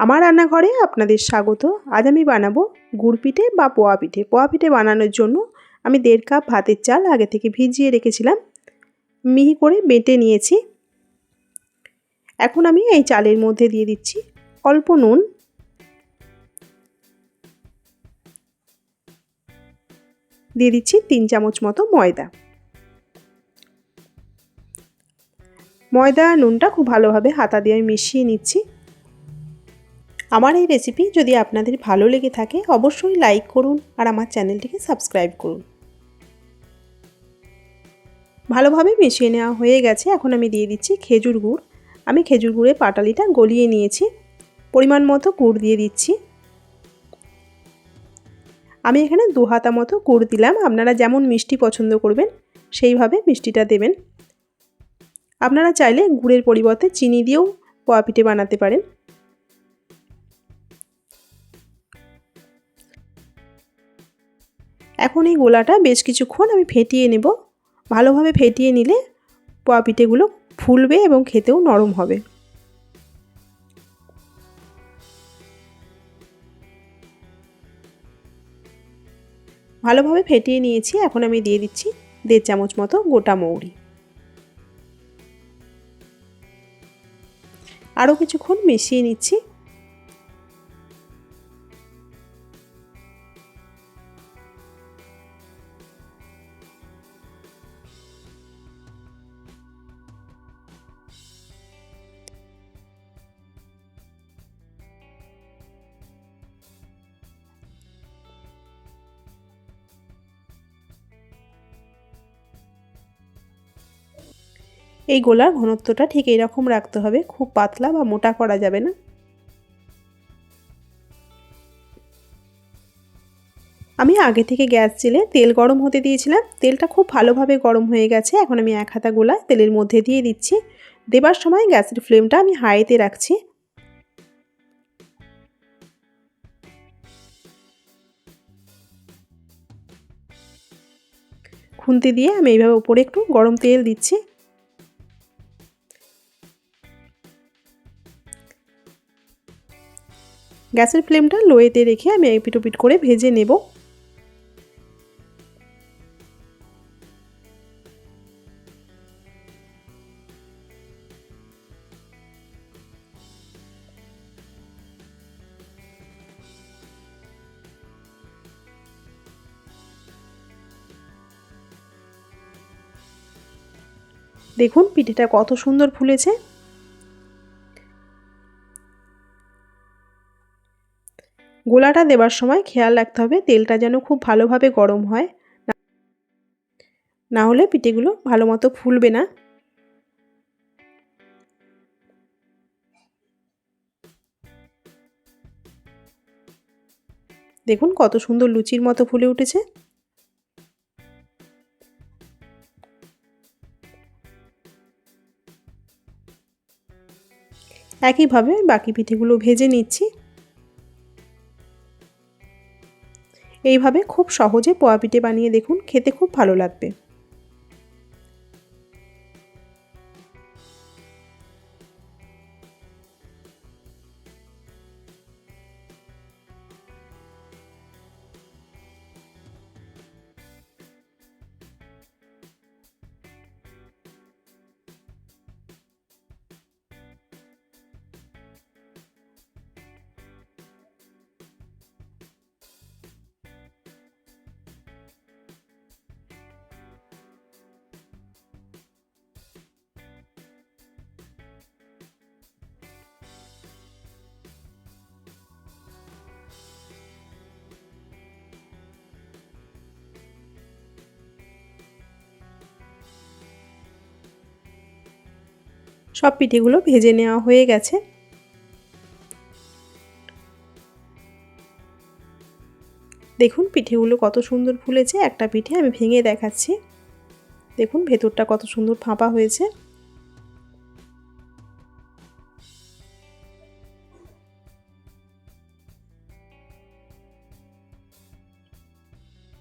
আমার রান্নাঘরে আপনাদের স্বাগত। আজ আমি বানাবো গুড় পিঠে বা পোয়া পিঠে। পোয়া পিঠে বানানোর জন্য আমি 1.5 কাপ ভাতের চাল আগে থেকে ভিজিয়ে রেখেছিলাম, মিহি করে বেটে নিয়েছি। এখন আমি এই চালের মধ্যে দিয়ে দিচ্ছি অল্প নুন, দিয়ে দিচ্ছি 3 চামচ মতো ময়দা। ময়দা আর নুনটা খুব ভালোভাবে হাতা দিয়ে আমি মিশিয়ে নিচ্ছি। আমার এই রেসিপি যদি আপনাদের ভালো লেগে থাকে অবশ্যই লাইক করুন আর আমার চ্যানেলটিকে সাবস্ক্রাইব করুন। ভালোভাবে মিশিয়ে নেওয়া হয়ে গেছে। এখন আমি দিয়ে দিচ্ছি খেজুর গুড়। আমি খেজুর গুড়ের পাটালিটা গলিয়ে নিয়েছি, পরিমাণ মতো গুড় দিয়ে দিচ্ছি। আমি এখানে 2 হাতা মতো গুড় দিলাম। আপনারা যেমন মিষ্টি পছন্দ করবেন সেইভাবে মিষ্টিটা দেবেন। আপনারা চাইলে গুড়ের পরিবর্তে চিনি দিয়েও পোয়া পিঠে বানাতে পারেন। এখন এই গোলাটা বেশ কিছুক্ষণ আমি ফেটিয়ে নেব। ভালোভাবে ফেটিয়ে নিলে পোয়া পিঠেগুলো ফুলবে এবং খেতেও নরম হবে। ভালোভাবে ফেটিয়ে নিয়েছি। এখন আমি দিয়ে দিচ্ছি 1.5 চামচ মতো গোটা মৌরি। আরও কিছুক্ষণ মিশিয়ে নিচ্ছি। এই গোলার ঘনত্বটা ঠিক এইরকম রাখতে হবে, খুব পাতলা বা মোটা করা যাবে না। আমি আগে থেকে গ্যাস জেলে তেল গরম হতে দিয়েছিলাম। তেলটা খুব ভালোভাবে গরম হয়ে গেছে। এখন আমি 1 হাতা গোলা তেলের মধ্যে দিয়ে দিচ্ছি। দেবার সময় গ্যাসের ফ্লেমটা আমি হাইতে রাখছি। খুন্তি দিয়ে আমি এইভাবে উপরে একটু গরম তেল দিচ্ছি। গ্যাসের ফ্লেমটা লোয়েতে রেখে আমি এপিট ওপিট করে ভেজে নেব। দেখুন পিঠেটা কত সুন্দর ফুলেছে। গোলাটা দেবার সময় খেয়াল রাখতে হবে তেলটা যেন খুব ভালোভাবে গরম হয়, না হলে পিঠেগুলো ভালো মতো ফুলবে না। দেখুন কত সুন্দর লুচির মতো ফুলে উঠেছে। একইভাবে বাকি পিঠেগুলো ভেজে নিচ্ছি। এইভাবে খুব সহজে পোয়া পিঠে বানিয়ে দেখুন, খেতে খুব ভালো লাগবে। সব পিঠেগুলো ভেজে নেওয়া হয়ে গেছে। দেখুন পিঠেগুলো কত সুন্দর ফুলেছে। একটা পিঠে আমি ভেঙে দেখাচ্ছি। দেখুন ভেতরটা কত সুন্দর ফাঁপা হয়েছে।